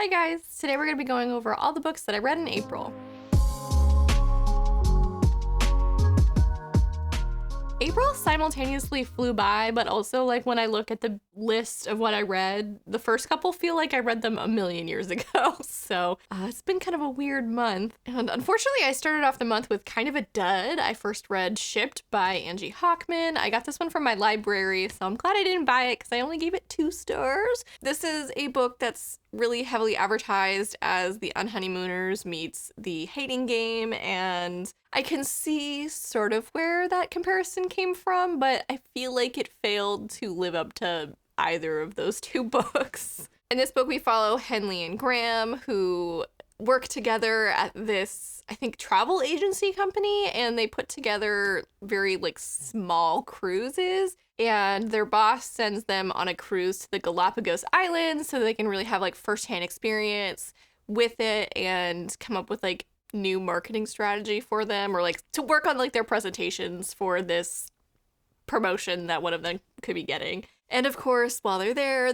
Hi guys! Today we're going to be going over all the books that I read in April. April simultaneously flew by, but also like when I look at the list of what I read, the first couple feel like I read them a million years ago. So it's been kind of a weird month. And unfortunately, I started off the month with kind of a dud. I first read Shipt by Angie Hockman. I got this one from my library, so I'm glad I didn't buy it because I only gave it 2 stars. This is a book that's really heavily advertised as The Unhoneymooners meets The Hating Game, and I can see sort of where that comparison came from, but I feel like it failed to live up to either of those 2 books. In this book, we follow Henley and Graham, who work together at this, I think, travel agency company, and they put together very, small cruises, and their boss sends them on a cruise to the Galapagos Islands so they can really have, firsthand experience with it and come up with, new marketing strategy for them, or, to work on, their presentations for this promotion that one of them could be getting. And, of course, while they're there,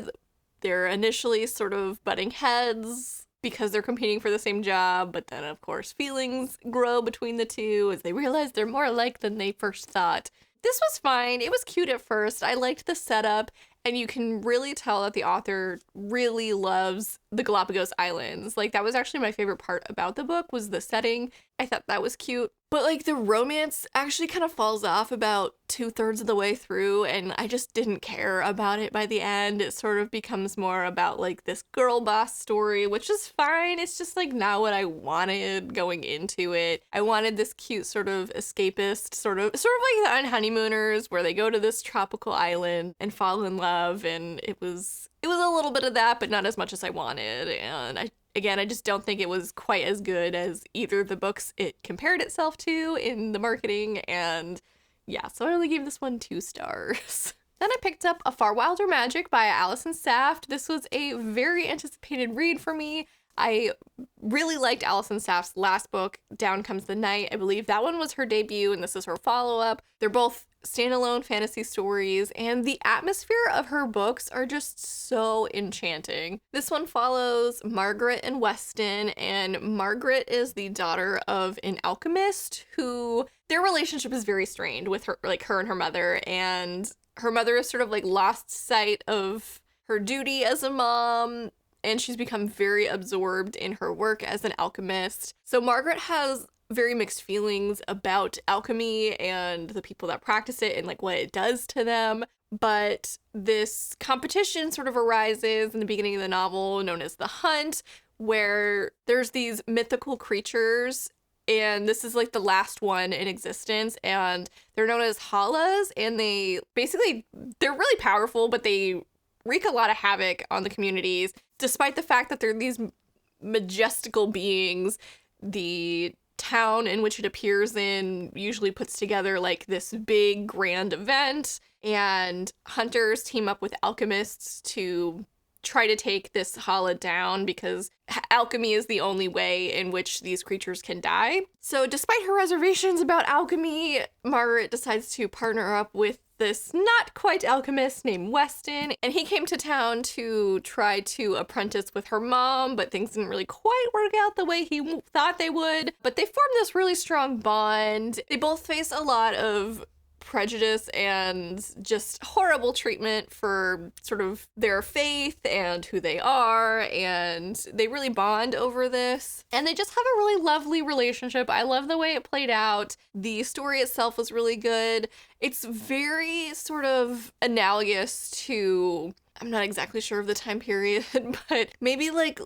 they're initially sort of butting heads because they're competing for the same job, but then, of course, feelings grow between the two as they realize they're more alike than they first thought. This was fine. It was cute at first. I liked the setup, and you can really tell that the author really loves the Galapagos Islands. That was actually my favorite part about the book, was the setting. I thought that was cute. But, the romance actually kind of falls off about 2/3 of the way through, and I just didn't care about it by the end. It sort of becomes more about, this girl boss story, which is fine. It's just, not what I wanted going into it. I wanted this cute sort of escapist, sort of like the Unhoneymooners, where they go to this tropical island and fall in love, and it was a little bit of that, but not as much as I wanted, and I just don't think it was quite as good as either of the books it compared itself to in the marketing, and yeah, so I only gave this one 2 stars. Then I picked up A Farwilder Magic by Allison Saft. This was a very anticipated read for me. I really liked Allison Saft's last book, Down Comes the Night. I believe that one was her debut, and this is her follow-up. They're both standalone fantasy stories, and the atmosphere of her books are just so enchanting. This one follows Margaret and Weston, and Margaret is the daughter of an alchemist who, their relationship is very strained with her, her and her mother, and her mother has sort of lost sight of her duty as a mom, and she's become very absorbed in her work as an alchemist. So Margaret has very mixed feelings about alchemy and the people that practice it and what it does to them. But this competition sort of arises in the beginning of the novel known as The Hunt, where there's these mythical creatures, and this is the last one in existence, and they're known as Halas, and they're really powerful, but they wreak a lot of havoc on the communities. Despite the fact that they're these majestical beings, the town in which it appears in usually puts together this big grand event, and hunters team up with alchemists to try to take this Hala down because alchemy is the only way in which these creatures can die. So despite her reservations about alchemy, Margaret decides to partner up with this not quite alchemist named Weston, and he came to town to try to apprentice with her mom, but things didn't really quite work out the way he thought they would. But they formed this really strong bond. They both face a lot of prejudice and just horrible treatment for sort of their faith and who they are, and they really bond over this, and they just have a really lovely relationship. I love the way it played out. The story itself was really good. It's very sort of analogous to, I'm not exactly sure of the time period, but maybe late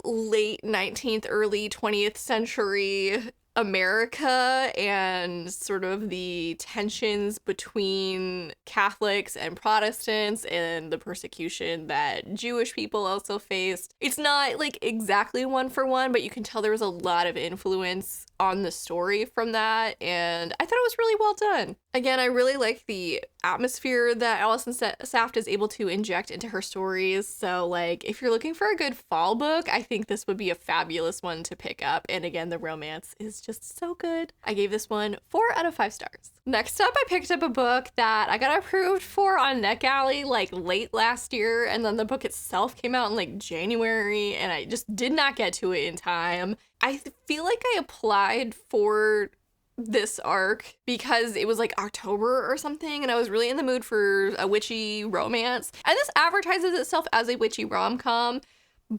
19th, early 20th century America, and sort of the tensions between Catholics and Protestants and the persecution that Jewish people also faced. It's not exactly one for one, but you can tell there was a lot of influence on the story from that, and I thought it was really well done. Again, I really like the atmosphere that Alison Saft is able to inject into her stories, so like if you're looking for a good fall book, I think this would be a fabulous one to pick up, and again, the romance is just so good. I gave this one 4 out of 5 stars. Next up, I picked up a book that I got approved for on NetGalley like late last year, and then the book itself came out in like January, and I just did not get to it in time. I feel like I applied for this arc because it was like October or something, and I was really in the mood for a witchy romance. And this advertises itself as a witchy rom-com,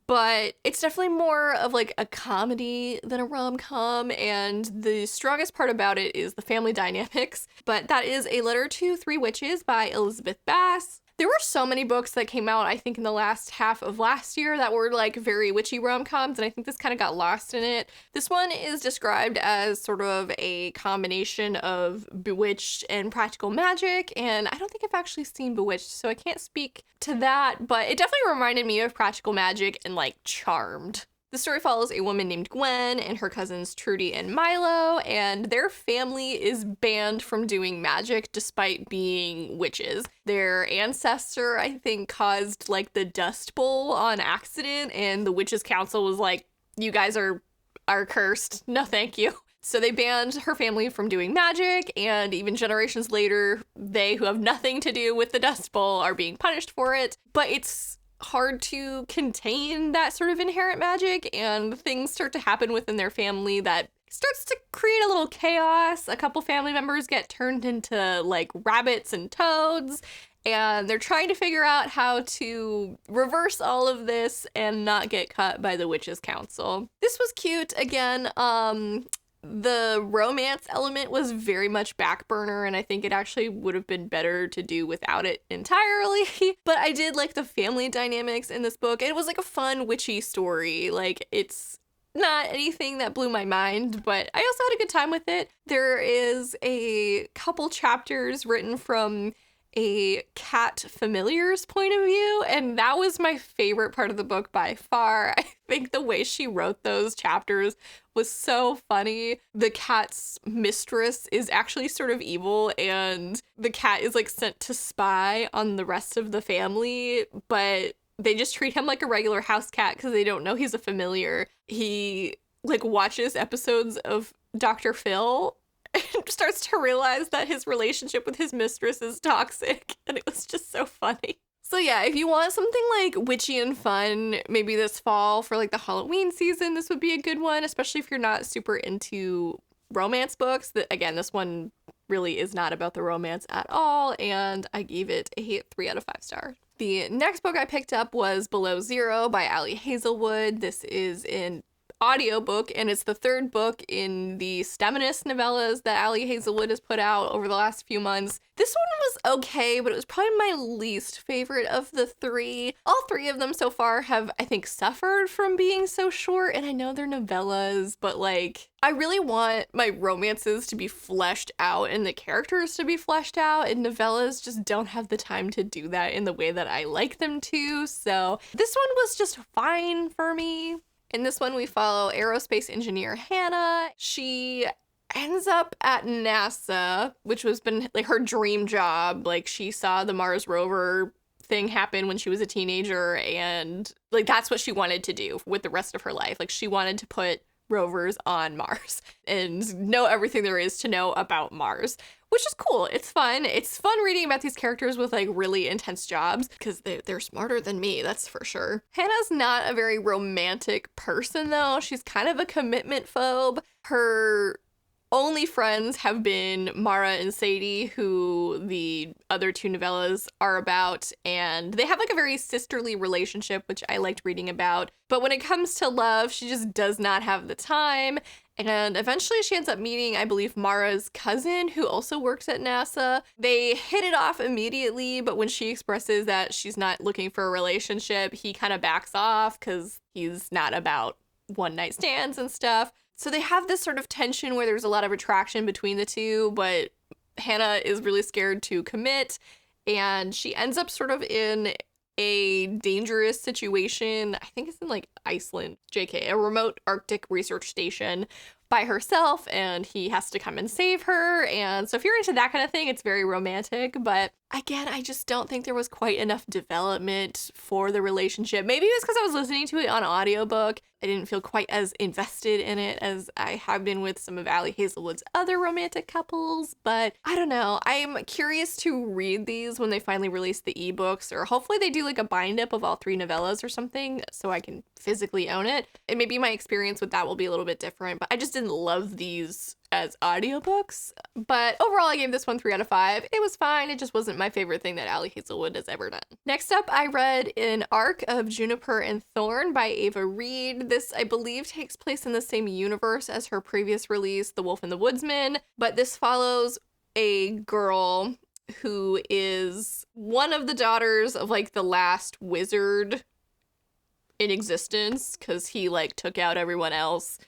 but it's definitely more of like a comedy than a rom-com, and the strongest part about it is the family dynamics. But that is A Letter to Three Witches by Elizabeth Bass. There were so many books that came out, I think, in the last half of last year that were like very witchy rom-coms, and I think this kind of got lost in it. This one is described as sort of a combination of Bewitched and Practical Magic, and I don't think I've actually seen Bewitched, so I can't speak to that, but it definitely reminded me of Practical Magic and like Charmed. The story follows a woman named Gwen and her cousins Trudy and Milo, and their family is banned from doing magic despite being witches. Their ancestor, I think, caused like the Dust Bowl on accident, and the Witches' Council was like, you guys are cursed. No, thank you. So they banned her family from doing magic, and even generations later, they who have nothing to do with the Dust Bowl are being punished for it. But it's hard to contain that sort of inherent magic, and things start to happen within their family that starts to create a little chaos. A couple family members get turned into like rabbits and toads, and they're trying to figure out how to reverse all of this and not get caught by the Witches' Council. This was cute. Again, the romance element was very much back burner, and I think it actually would have been better to do without it entirely. But I did like the family dynamics in this book. It was like a fun witchy story. Like, it's not anything that blew my mind, but I also had a good time with it. There is a couple chapters written from a cat familiar's point of view, and that was my favorite part of the book by far. I think the way she wrote those chapters was so funny. The cat's mistress is actually sort of evil, and the cat is like sent to spy on the rest of the family, but they just treat him like a regular house cat because they don't know he's a familiar. He like watches episodes of Dr. Phil and starts to realize that his relationship with his mistress is toxic, and it was just so funny. So yeah, if you want something like witchy and fun, maybe this fall for like the Halloween season, this would be a good one, especially if you're not super into romance books. Again, this one really is not about the romance at all, and I gave it a 3 out of 5 stars. The next book I picked up was Below Zero by Ali Hazelwood. This is an audiobook, and it's the third book in the Steminist novellas that Ali Hazelwood has put out over the last few months. This one was okay, but it was probably my least favorite of the 3. All 3 of them so far have, I think, suffered from being so short, and I know they're novellas, but like, I really want my romances to be fleshed out and the characters to be fleshed out, and novellas just don't have the time to do that in the way that I like them to, so this one was just fine for me. In this one, we follow aerospace engineer Hannah. She ends up at NASA, which has been like her dream job. Like, she saw the Mars rover thing happen when she was a teenager, and like that's what she wanted to do with the rest of her life. Like, she wanted to put rovers on Mars and know everything there is to know about Mars, which is cool. It's fun. It's fun reading about these characters with like really intense jobs because they're smarter than me, that's for sure. Hannah's not a very romantic person though. She's kind of a commitment phobe. Her only friends have been Mara and Sadie, who the other 2 novellas are about, and they have like a very sisterly relationship, which I liked reading about. But when it comes to love, she just does not have the time. And eventually she ends up meeting, I believe, Mara's cousin, who also works at NASA. They hit it off immediately, but when she expresses that she's not looking for a relationship, he kind of backs off because he's not about one-night stands and stuff. So they have this sort of tension where there's a lot of attraction between the 2, but Hannah is really scared to commit, and she ends up sort of in a dangerous situation. I think it's in like Iceland, JK, a remote Arctic research station, by herself and he has to come and save her. And so if you're into that kind of thing, it's very romantic. But again, I just don't think there was quite enough development for the relationship. Maybe it was because I was listening to it on audiobook. I didn't feel quite as invested in it as I have been with some of Ali Hazelwood's other romantic couples. But I don't know. I'm curious to read these when they finally release the ebooks, or hopefully they do like a bind up of all 3 novellas or something so I can physically own it. And maybe my experience with that will be a little bit different, but I just didn't love these as audiobooks. But overall, I gave this one 3 out of 5. It was fine. It just wasn't my favorite thing that Ali Hazelwood has ever done. Next up, I read An Arc of Juniper and Thorn by Ava Reed. This, I believe, takes place in the same universe as her previous release, The Wolf and the Woodsman, but this follows a girl who is one of the daughters of like the last wizard in existence, because he like took out everyone else.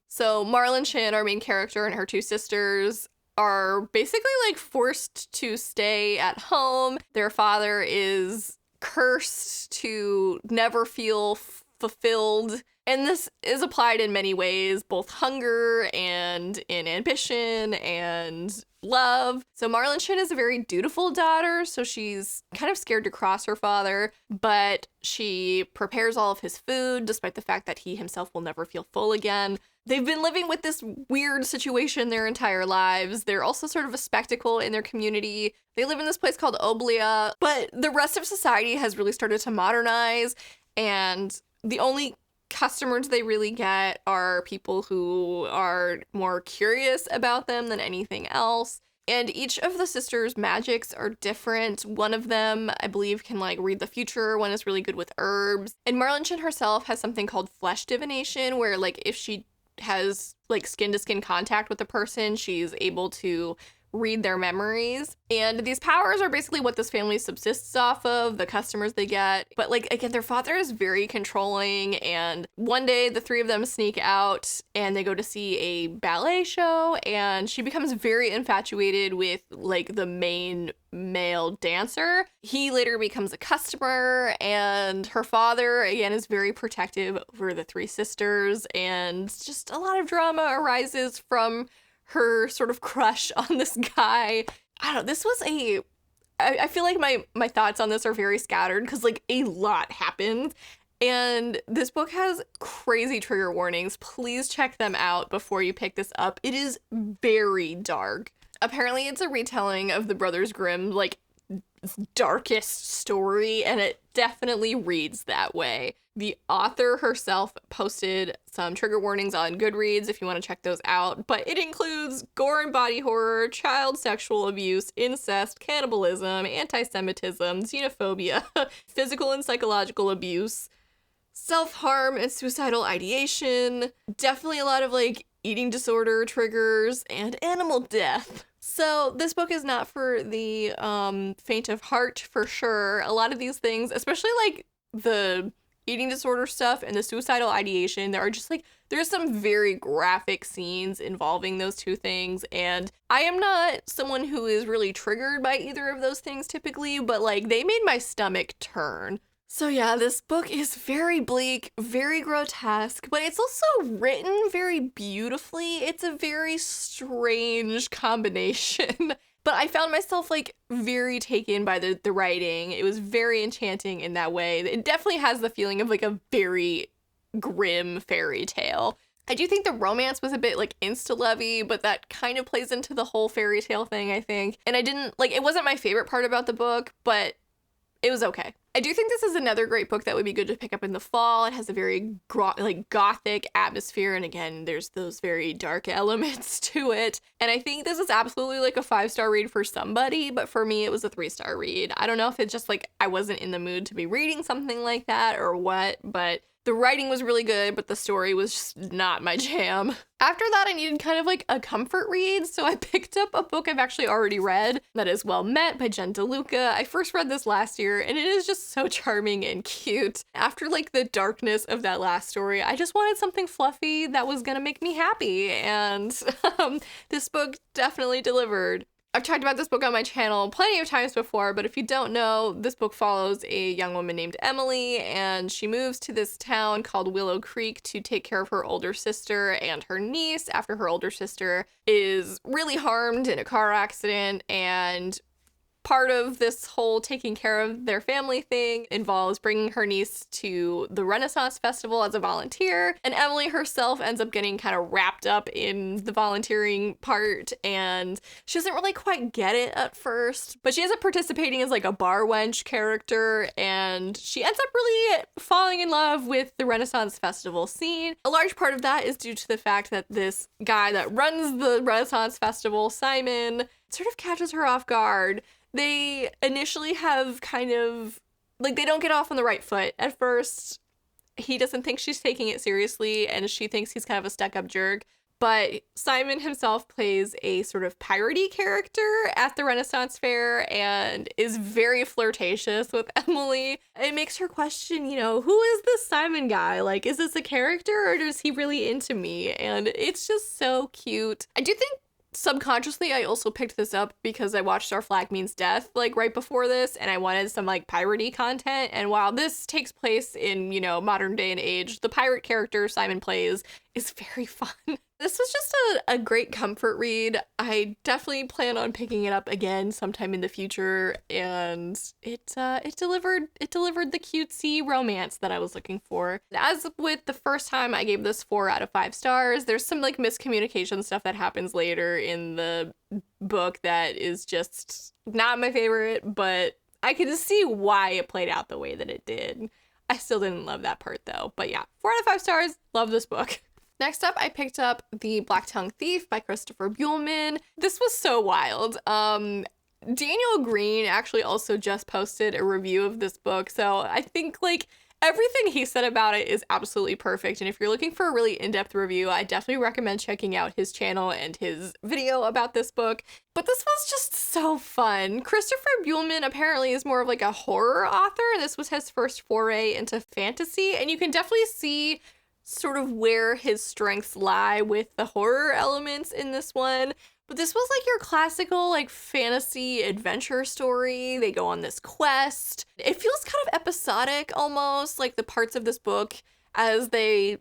So Marlon Chan, our main character, and her 2 sisters are basically like forced to stay at home. Their father is cursed to never feel fulfilled. And this is applied in many ways, both hunger and in ambition and love. So Marlon Chin is a very dutiful daughter, so she's kind of scared to cross her father, but she prepares all of his food despite the fact that he himself will never feel full again. They've been living with this weird situation their entire lives. They're also sort of a spectacle in their community. They live in this place called Oblia, but the rest of society has really started to modernize, and the only customers they really get are people who are more curious about them than anything else. And each of the sisters' magics are different. One of them, I believe, can like read the future. One is really good with herbs. And Marlon Chin herself has something called flesh divination, where like if she has like skin to skin contact with a person, she's able to read their memories. And these powers are basically what this family subsists off of, the customers they get. But like, again, their father is very controlling, and one day the 3 of them sneak out and they go to see a ballet show, and she becomes very infatuated with like the main male dancer. He later becomes a customer, and her father, again, is very protective over the 3 sisters, and just a lot of drama arises from her sort of crush on this guy. I don't know, this was I feel like my thoughts on this are very scattered because like a lot happens, and this book has crazy trigger warnings. Please check them out before you pick this up. It is very dark. Apparently it's a retelling of the Brothers Grimm like darkest story, and it definitely reads that way. The author herself posted some trigger warnings on Goodreads if you want to check those out, but it includes gore and body horror, child sexual abuse, incest, cannibalism, anti-Semitism, xenophobia, physical and psychological abuse, self-harm and suicidal ideation, definitely a lot of like eating disorder triggers, and animal death. So this book is not for the faint of heart for sure. A lot of these things, especially like the eating disorder stuff and the suicidal ideation, there are just like, there's some very graphic scenes involving those 2 things, and I am not someone who is really triggered by either of those things typically, but like they made my stomach turn. So yeah, this book is very bleak, very grotesque, but it's also written very beautifully. It's a very strange combination. But I found myself like very taken by the writing. It was very enchanting in that way. It definitely has the feeling of like a very grim fairy tale. I do think the romance was a bit like insta-lovey, but that kind of plays into the whole fairy tale thing, I think. And I didn't like, it wasn't my favorite part about the book, but it was okay. I do think this is another great book that would be good to pick up in the fall. It has a very like gothic atmosphere, and again, there's those very dark elements to it. And I think this is absolutely like a 5-star read for somebody, but for me, it was a 3-star read. I don't know if it's just like I wasn't in the mood to be reading something like that or what, but the writing was really good, but the story was just not my jam. After that, I needed kind of like a comfort read, so I picked up a book I've actually already read, that is Well Met by Jen DeLuca. I first read this last year, and it is just so charming and cute. After like the darkness of that last story, I just wanted something fluffy that was gonna make me happy, and this book definitely delivered. I've talked about this book on my channel plenty of times before, but if you don't know, this book follows a young woman named Emily, and she moves to this town called Willow Creek to take care of her older sister and her niece after her older sister is really harmed in a car accident. And part of this whole taking care of their family thing involves bringing her niece to the Renaissance Festival as a volunteer, and Emily herself ends up getting kind of wrapped up in the volunteering part, and she doesn't really quite get it at first, but she ends up participating as like a bar wench character, and she ends up really falling in love with the Renaissance Festival scene. A large part of that is due to the fact that this guy that runs the Renaissance Festival, Simon, sort of catches her off guard. They initially have kind of, like, they don't get off on the right foot. At first, he doesn't think she's taking it seriously, and she thinks he's kind of a stuck-up jerk. But Simon himself plays a sort of piratey character at the Renaissance Fair and is very flirtatious with Emily. It makes her question, you know, who is this Simon guy? Like, is this a character, or is he really into me? And it's just so cute. I do think subconsciously, I also picked this up because I watched Our Flag Means Death, like, right before this, and I wanted some, like, piratey content, and while this takes place in, you know, modern day and age, the pirate character Simon plays is very fun. This was just a great comfort read. I definitely plan on picking it up again sometime in the future, and it delivered the cutesy romance that I was looking for. As with the first time, I gave this 4 out of 5 stars. There's some like miscommunication stuff that happens later in the book that is just not my favorite, but I can see why it played out the way that it did. I still didn't love that part though, but yeah, 4 out of 5 stars. Love this book. Next up, I picked up The Black Tongue Thief by Christopher Buehlman. This was so wild. Daniel Green actually also just posted a review of this book, so I think, like, everything he said about it is absolutely perfect, and if you're looking for a really in-depth review, I definitely recommend checking out his channel and his video about this book. But this was just so fun. Christopher Buehlman apparently is more of like a horror author, and this was his first foray into fantasy, and you can definitely see sort of where his strengths lie with the horror elements in this one. But this was like your classical like fantasy adventure story. They go on this quest. It feels kind of episodic almost, like the parts of this book as they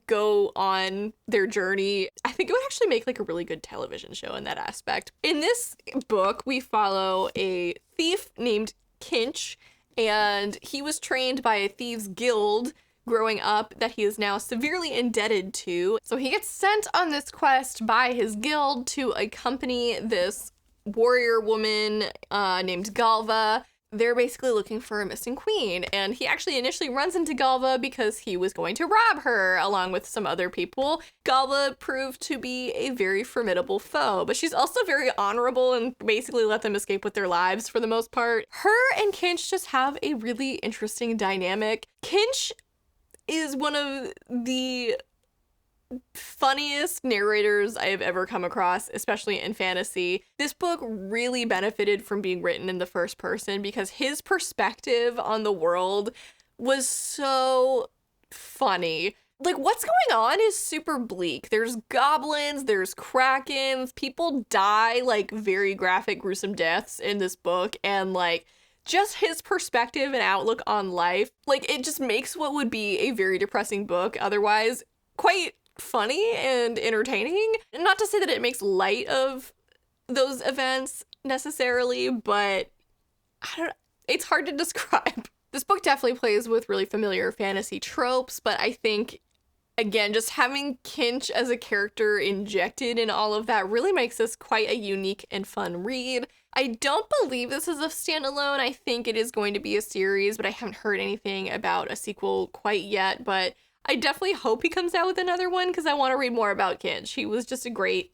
go on their journey. I think it would actually make like a really good television show in that aspect. In this book, we follow a thief named Kinch, and he was trained by a thieves guild growing up that he is now severely indebted to. So he gets sent on this quest by his guild to accompany this warrior woman named Galva. They're basically looking for a missing queen, and he actually initially runs into Galva because he was going to rob her along with some other people. Galva proved to be a very formidable foe, but she's also very honorable and basically let them escape with their lives for the most part. Her and Kinch just have a really interesting dynamic. Kinch is one of the funniest narrators I have ever come across, especially in fantasy. This book really benefited from being written in the first person because his perspective on the world was so funny. Like, what's going on is super bleak. There's goblins, there's krakens, people die like very graphic, gruesome deaths in this book, and like just his perspective and outlook on life, like, it just makes what would be a very depressing book otherwise quite funny and entertaining. Not to say that it makes light of those events necessarily, but it's hard to describe. This book definitely plays with really familiar fantasy tropes, but I think, again, just having Kinch as a character injected in all of that really makes this quite a unique and fun read. I don't believe this is a standalone. I think it is going to be a series, but I haven't heard anything about a sequel quite yet, but I definitely hope he comes out with another one because I want to read more about Kinch. He was just a great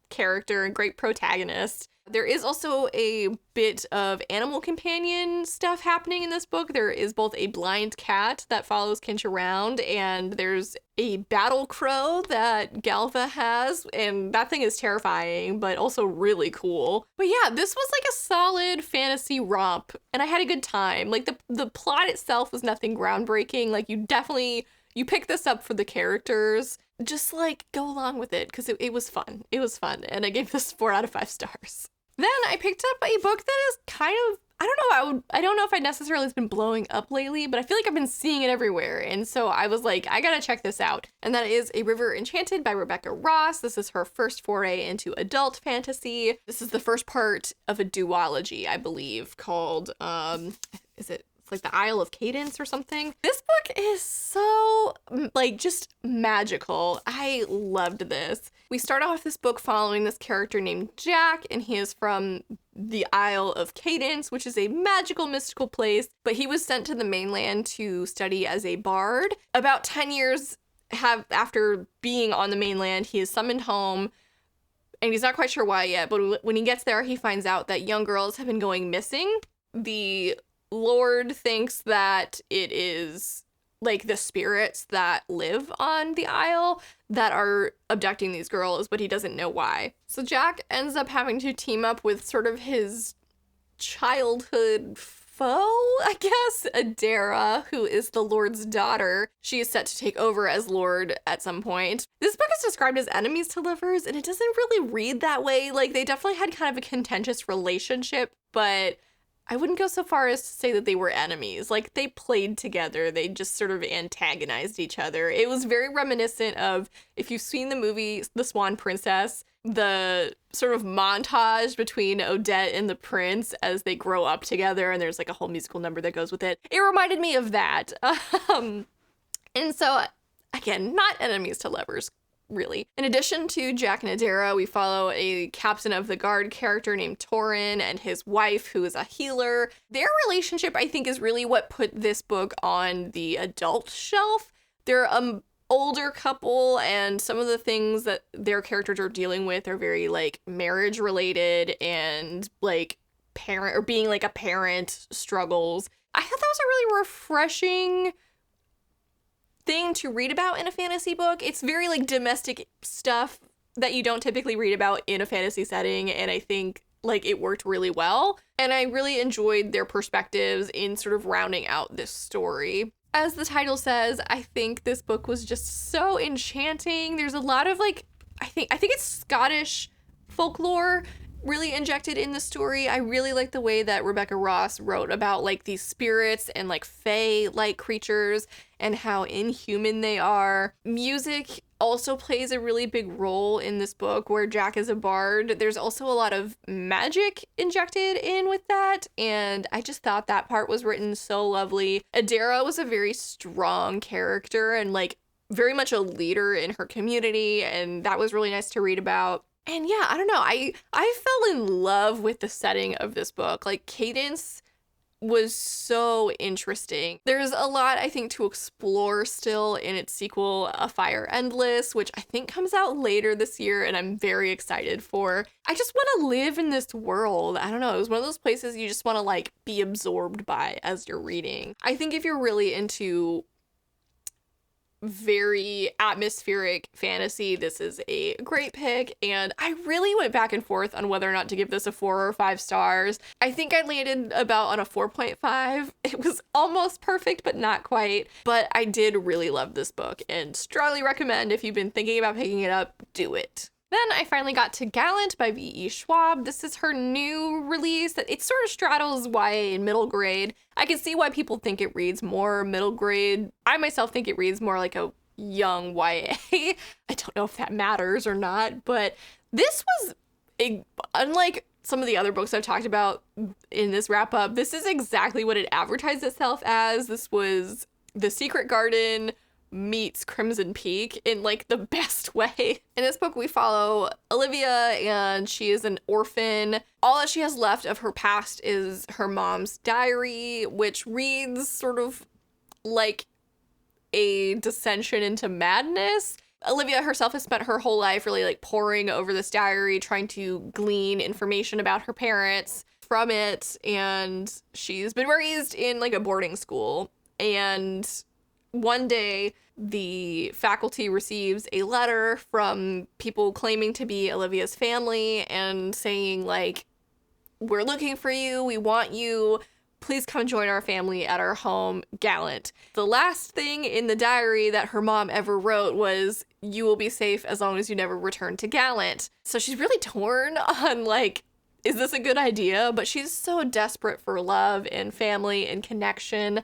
character and great protagonist. There is also a bit of animal companion stuff happening in this book. There is both a blind cat that follows Kinch around, and there's a battle crow that Galva has, and that thing is terrifying, but also really cool. But yeah, this was like a solid fantasy romp, and I had a good time. Like, the plot itself was nothing groundbreaking. Like, you definitely you pick this up for the characters, just like go along with it because it was fun. It was fun. And I gave this 4 out of 5 stars. Then I picked up a book that is kind of, I don't know if I necessarily has been blowing up lately, but I feel like I've been seeing it everywhere. And so I was like, I gotta check this out. And that is A River Enchanted by Rebecca Ross. This is her first foray into adult fantasy. This is the first part of a duology, I believe, called, it's like the Isle of Cadence or something. This book is so, like, just magical. I loved this. We start off this book following this character named Jack, and he is from the Isle of Cadence, which is a magical, mystical place, but he was sent to the mainland to study as a bard. About 10 years after being on the mainland, he is summoned home, and he's not quite sure why yet, but when he gets there, he finds out that young girls have been going missing. The Lord thinks that it is like the spirits that live on the isle that are abducting these girls, but he doesn't know why. So Jack ends up having to team up with sort of his childhood foe, I guess, Adara, who is the Lord's daughter. She is set to take over as Lord at some point. This book is described as enemies to lovers, and it doesn't really read that way. Like, they definitely had kind of a contentious relationship, but I wouldn't go so far as to say that they were enemies. Like, they played together. They just sort of antagonized each other. It was very reminiscent of, if you've seen the movie The Swan Princess, the sort of montage between Odette and the prince as they grow up together, and there's like a whole musical number that goes with it. It reminded me of that. And so, again, not enemies to lovers, really. In addition to Jack and Adara, we follow a captain of the guard character named Torin and his wife, who is a healer. Their relationship, I think, is really what put this book on the adult shelf. They're an older couple, and some of the things that their characters are dealing with are very, like, marriage related and, like, parent or being like a parent struggles. I thought that was a really refreshing thing to read about in a fantasy book. It's very like domestic stuff that you don't typically read about in a fantasy setting, and I think like it worked really well, and I really enjoyed their perspectives in sort of rounding out this story. As the title says, I think this book was just so enchanting. There's a lot of like, I think it's Scottish folklore really injected in the story. I really like the way that Rebecca Ross wrote about like these spirits and like fae-like creatures and how inhuman they are. Music also plays a really big role in this book, where Jack is a bard. There's also a lot of magic injected in with that, and I just thought that part was written so lovely. Adara was a very strong character and like very much a leader in her community, and that was really nice to read about. And yeah, I don't know, I fell in love with the setting of this book. Like, Cadence was so interesting. There's a lot, I think, to explore still in its sequel, A Fire Endless, which I think comes out later this year, and I'm very excited for. I just want to live in this world. I don't know, it was one of those places you just want to, like, be absorbed by as you're reading. I think if you're really into very atmospheric fantasy, this is a great pick, and I really went back and forth on whether or not to give this a 4 or 5 stars. I think I landed about on a 4.5. It was almost perfect, but not quite. But I did really love this book, and strongly recommend, if you've been thinking about picking it up, do it. Then I finally got to Gallant by V.E. Schwab. This is her new release. It sort of straddles YA and middle grade. I can see why people think it reads more middle grade. I myself think it reads more like a young YA. I don't know if that matters or not, but this was, unlike some of the other books I've talked about in this wrap up, this is exactly what it advertised itself as. This was The Secret Garden meets Crimson Peak in like the best way. In this book, we follow Olivia, and she is an orphan. All that she has left of her past is her mom's diary, which reads sort of like a descension into madness. Olivia herself has spent her whole life really like poring over this diary, trying to glean information about her parents from it, and she's been raised in like a boarding school. And one day, the faculty receives a letter from people claiming to be Olivia's family and saying, like, we're looking for you, we want you, please come join our family at our home, Gallant. The last thing in the diary that her mom ever wrote was, you will be safe as long as you never return to Gallant. So she's really torn on like, is this a good idea? But she's so desperate for love and family and connection.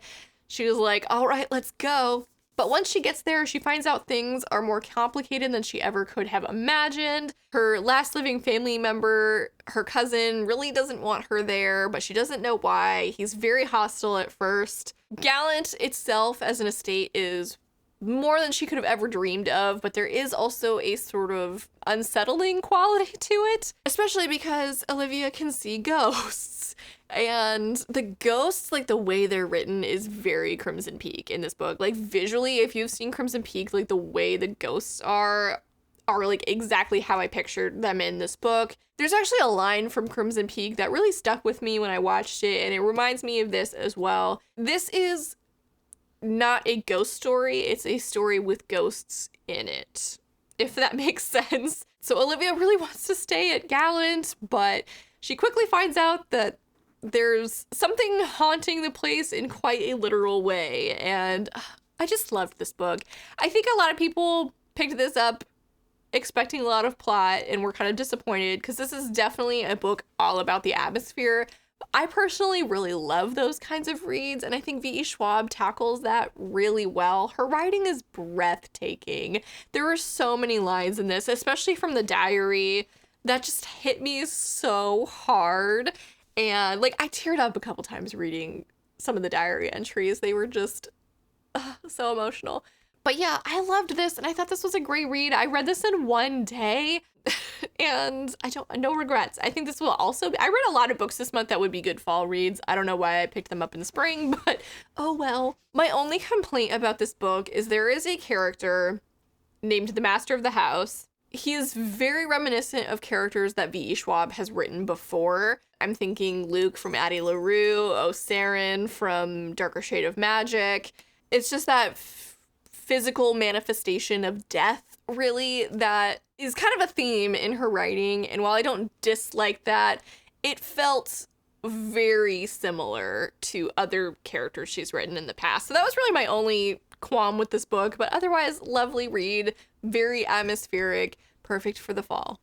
She was like, all right, let's go. But once she gets there, she finds out things are more complicated than she ever could have imagined. Her last living family member, her cousin, really doesn't want her there, but she doesn't know why. He's very hostile at first. Gallant itself as an estate is more than she could have ever dreamed of, but there is also a sort of unsettling quality to it, especially because Olivia can see ghosts. And the ghosts, like the way they're written is very Crimson Peak in this book. Like visually, if you've seen Crimson Peak, like the way the ghosts are like exactly how I pictured them in this book. There's actually a line from Crimson Peak that really stuck with me when I watched it, and it reminds me of this as well. This is not a ghost story, it's a story with ghosts in it, if that makes sense. So Olivia really wants to stay at Gallant, but she quickly finds out that there's something haunting the place in quite a literal way, and I just loved this book. I think a lot of people picked this up expecting a lot of plot and were kind of disappointed, because this is definitely a book all about the atmosphere. I personally really love those kinds of reads, and I think V.E. Schwab tackles that really well. Her writing is breathtaking. There are so many lines in this, especially from the diary, that just hit me so hard. And like, I teared up a couple times reading some of the diary entries. They were just so emotional. But yeah, I loved this, and I thought this was a great read. I read this in one day, and no regrets. I think this will also I read a lot of books this month that would be good fall reads. I don't know why I picked them up in spring, but oh well. My only complaint about this book is there is a character named the Master of the House. He is very reminiscent of characters that V.E. Schwab has written before. I'm thinking Luke from Addie LaRue, Osarin from Darker Shade of Magic. It's just that physical manifestation of death, really, that is kind of a theme in her writing. And while I don't dislike that, it felt very similar to other characters she's written in the past. So that was really my only qualm with this book, but otherwise, lovely read, very atmospheric, perfect for the fall.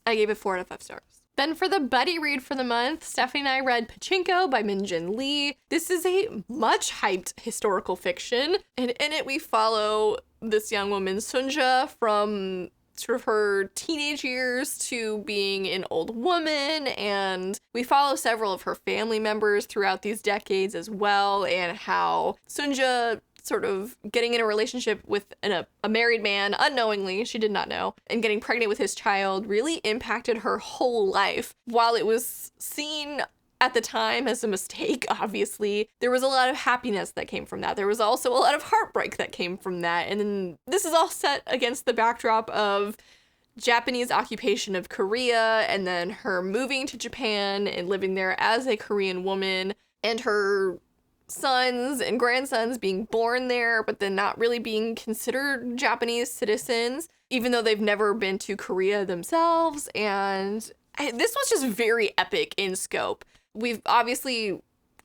I gave it 4 out of 5 stars. Then for the buddy read for the month, Stephanie and I read Pachinko by Min-Jin Lee. This is a much hyped historical fiction, and in it we follow this young woman, Sunja, from sort of her teenage years to being an old woman, and we follow several of her family members throughout these decades as well, and how Sunja sort of getting in a relationship with a married man unknowingly, she did not know, and getting pregnant with his child really impacted her whole life. While it was seen at the time as a mistake, obviously, there was a lot of happiness that came from that. There was also a lot of heartbreak that came from that. And then this is all set against the backdrop of Japanese occupation of Korea, and then her moving to Japan and living there as a Korean woman, and her sons and grandsons being born there, but then not really being considered Japanese citizens, even though they've never been to Korea themselves. And this was just very epic in scope. We've obviously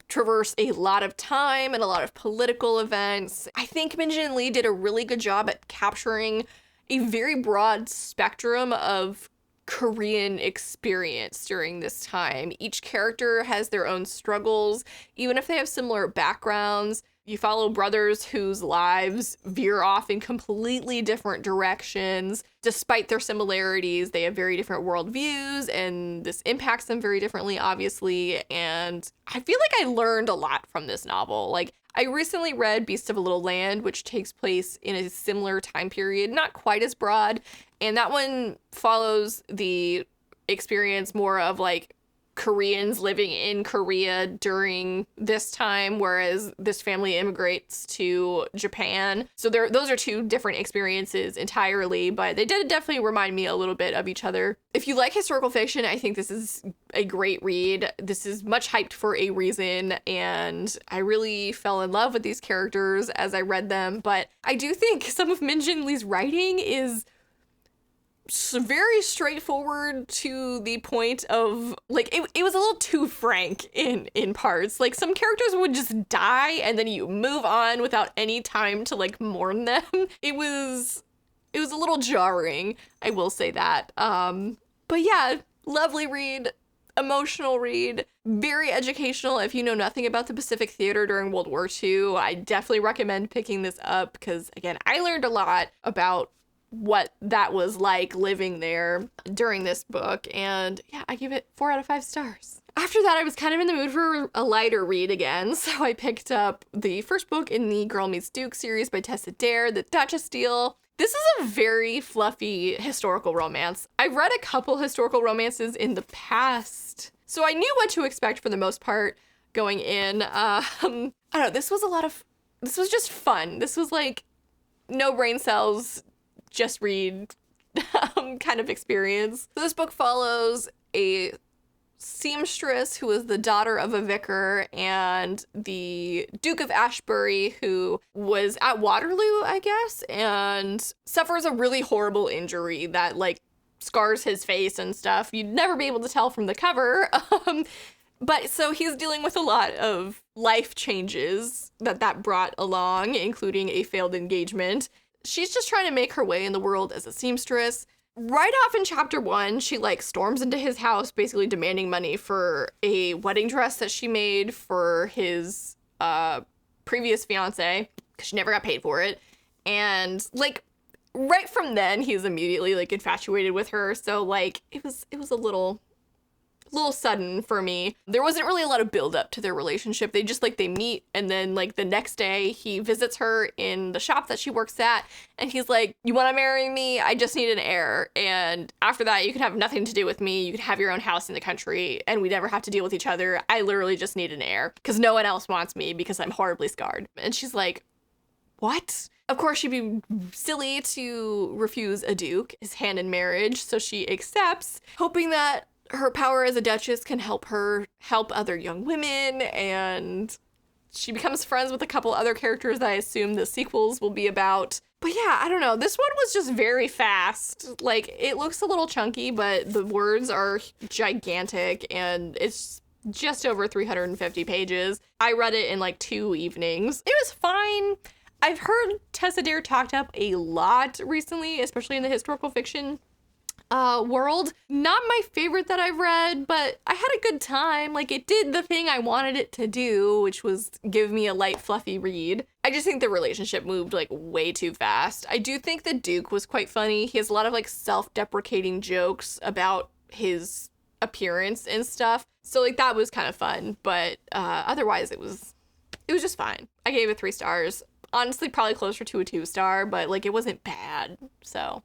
traversed a lot of time and a lot of political events. I think Min-Jin Lee did a really good job at capturing a very broad spectrum of Korean experience during this time. Each character has their own struggles, even if they have similar backgrounds. You follow brothers whose lives veer off in completely different directions. Despite their similarities, they have very different worldviews, and this impacts them very differently, obviously. And I feel like I learned a lot from this novel. Like, I recently read Beast of a Little Land, which takes place in a similar time period, not quite as broad. And that one follows the experience more of like Koreans living in Korea during this time, whereas this family immigrates to Japan. So those are two different experiences entirely, but they did definitely remind me a little bit of each other. If you like historical fiction, I think this is a great read. This is much hyped for a reason, and I really fell in love with these characters as I read them. But I do think some of Min-Jin Lee's writing is very straightforward to the point of, like, it was a little too frank in parts. Like, some characters would just die and then you move on without any time to, like, mourn them. It was a little jarring, I will say that. But yeah, lovely read, emotional read, very educational. If you know nothing about the Pacific Theater during World War II, I definitely recommend picking this up because, again, I learned a lot about what that was like living there during this book. And yeah, I give it 4 out of 5 stars. After that, I was kind of in the mood for a lighter read again, so I picked up the first book in the Girl Meets Duke series by Tessa Dare, The Duchess Deal. This is a very fluffy historical romance. I've read a couple historical romances in the past, so I knew what to expect for the most part going in. I don't know, this was just fun. This was like no brain cells, just read kind of experience. So this book follows a seamstress who is the daughter of a vicar and the Duke of Ashbury, who was at Waterloo, I guess, and suffers a really horrible injury that, like, scars his face and stuff. You'd never be able to tell from the cover. But so he's dealing with a lot of life changes that brought along, including a failed engagement. She's just trying to make her way in the world as a seamstress. Right off in chapter 1, she, like, storms into his house, basically demanding money for a wedding dress that she made for his previous fiance, because she never got paid for it. And, like, right from then, he's immediately, like, infatuated with her. So, like, it was a little sudden for me. There wasn't really a lot of build up to their relationship. They meet, and then, like, the next day he visits her in the shop that she works at, and he's like, "You want to marry me? I just need an heir. And after that, you can have nothing to do with me. You can have your own house in the country, and we never have to deal with each other. I literally just need an heir because no one else wants me because I'm horribly scarred." And she's like, "What?" Of course, she'd be silly to refuse a duke his hand in marriage, so she accepts, hoping that her power as a duchess can help her help other young women, and she becomes friends with a couple other characters that I assume the sequels will be about. But yeah, I don't know. This one was just very fast. Like, it looks a little chunky, but the words are gigantic, and it's just over 350 pages. I read it in, like, 2 evenings. It was fine. I've heard Tessa Dare talked up a lot recently, especially in the historical fiction world. Not my favorite that I've read, but I had a good time. Like, it did the thing I wanted it to do, which was give me a light, fluffy read. I just think the relationship moved, like, way too fast. I do think the Duke was quite funny. He has a lot of, like, self-deprecating jokes about his appearance and stuff. So, like, that was kind of fun, but otherwise it was just fine. I gave it 3 stars. Honestly, probably closer to a 2-star, but, like, it wasn't bad. So,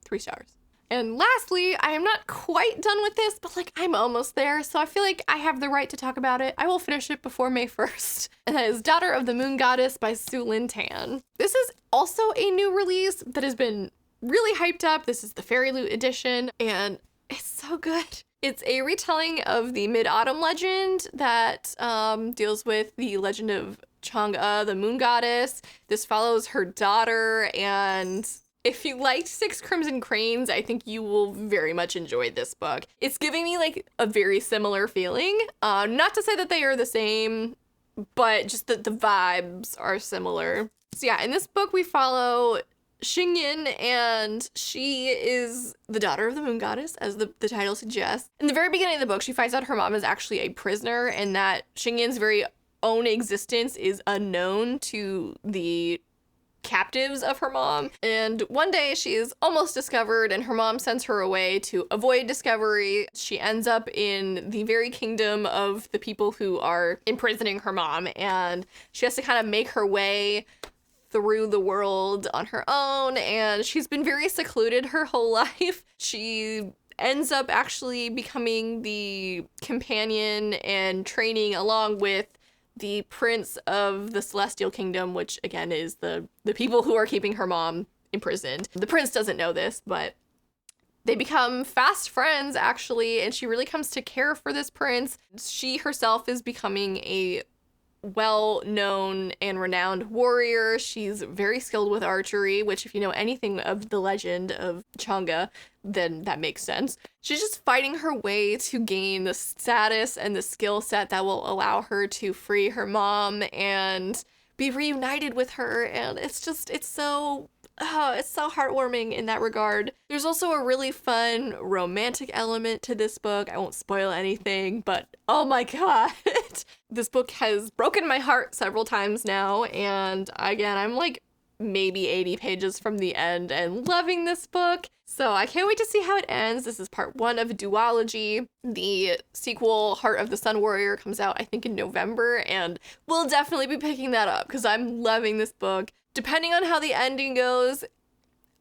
3 stars. And lastly, I am not quite done with this, but, like, I'm almost there, so I feel like I have the right to talk about it. I will finish it before May 1st. And that is Daughter of the Moon Goddess by Sue Lynn Tan. This is also a new release that has been really hyped up. This is the Fairy Loot edition, and it's so good. It's a retelling of the Mid-Autumn legend that deals with the legend of Chang'e, the moon goddess. This follows her daughter, and if you liked Six Crimson Cranes, I think you will very much enjoy this book. It's giving me, like, a very similar feeling. Not to say that they are the same, but just that the vibes are similar. So yeah, in this book we follow Xingyin, and she is the daughter of the moon goddess, as the title suggests. In the very beginning of the book, she finds out her mom is actually a prisoner, and that Xingyin's very own existence is unknown to the captives of her mom. And one day she is almost discovered, and her mom sends her away to avoid discovery. She ends up in the very kingdom of the people who are imprisoning her mom, and she has to kind of make her way through the world on her own, and she's been very secluded her whole life. She ends up actually becoming the companion and training along with the prince of the Celestial Kingdom, which again is the people who are keeping her mom imprisoned. The prince doesn't know this, but they become fast friends, actually, and she really comes to care for this prince. She herself is becoming a well-known and renowned warrior. She's very skilled with archery, which if you know anything of the legend of Chang'e, then that makes sense. She's just fighting her way to gain the status and the skill set that will allow her to free her mom and be reunited with her. And it's so heartwarming in that regard. There's also a really fun romantic element to this book. I won't spoil anything, but oh my god. This book has broken my heart several times now, and again, I'm like maybe 80 pages from the end and loving this book. So I can't wait to see how it ends. This is part 1 of a duology. The sequel, Heart of the Sun Warrior, comes out I think in November, and we'll definitely be picking that up because I'm loving this book. Depending on how the ending goes,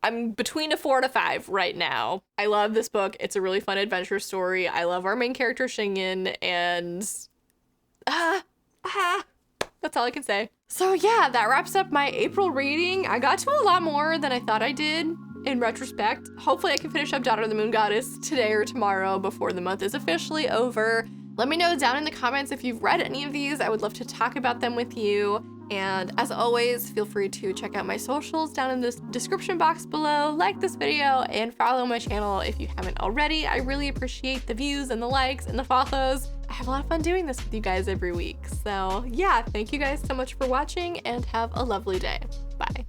I'm between a 4 and a 5 right now. I love this book. It's a really fun adventure story. I love our main character, Xingyin, and that's all I can say. So yeah, that wraps up my April reading. I got to a lot more than I thought I did in retrospect. Hopefully I can finish up Daughter of the Moon Goddess today or tomorrow before the month is officially over. Let me know down in the comments if you've read any of these. I would love to talk about them with you. And as always, feel free to check out my socials down in the description box below, like this video, and follow my channel if you haven't already. I really appreciate the views and the likes and the follows. I have a lot of fun doing this with you guys every week. So yeah, thank you guys so much for watching and have a lovely day. Bye.